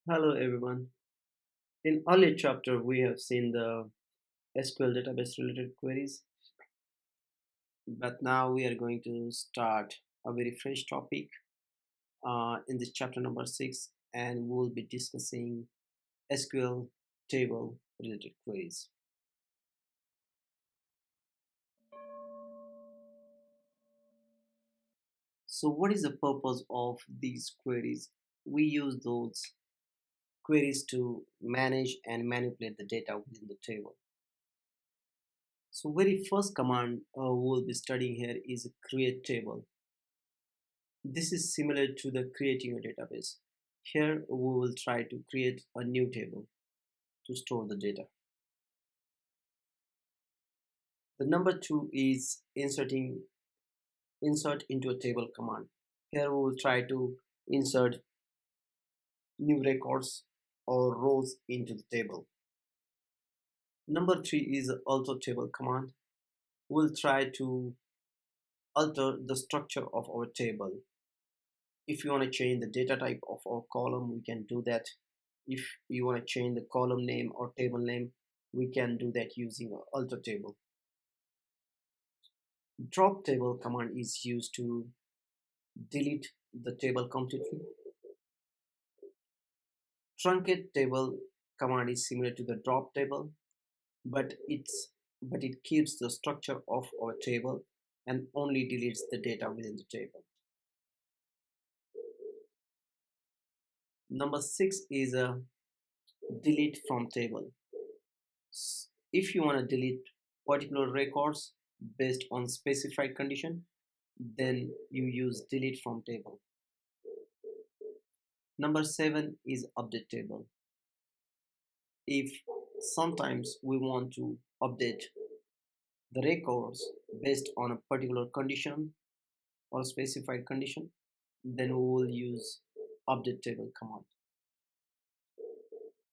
Hello everyone. In earlier chapter we have seen the SQL database related queries, but now we are going to start a very fresh topic in this chapter number 6, and we'll be discussing SQL table related queries. So what is the purpose of these queries? We use those queries to manage and manipulate the data within the table. So very first command we'll be studying here is create table. This is similar to the creating a database. Here we will try to create a new table to store the data. The number two is insert into a table command. Here we will try to insert new records or rows into the table. Number three is alter table command. We'll try to alter the structure of our table. If you want to change the data type of our column, we can do that. If you want to change the column name or table name, we can do that using alter table. Drop table command is used to delete the table completely. Truncate table command is similar to the drop table, but it keeps the structure of our table and only deletes the data within the table. Number 6 is a delete from table. If you want to delete particular records based on specified condition, then you use delete from table. Number 7 is update table. If sometimes we want to update the records based on a particular condition or specified condition, then we will use update table command.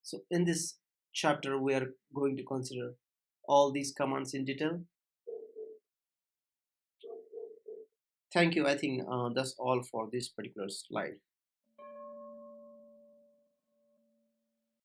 So in this chapter we are going to consider all these commands in detail. Thank you. I think that's all for this particular slide.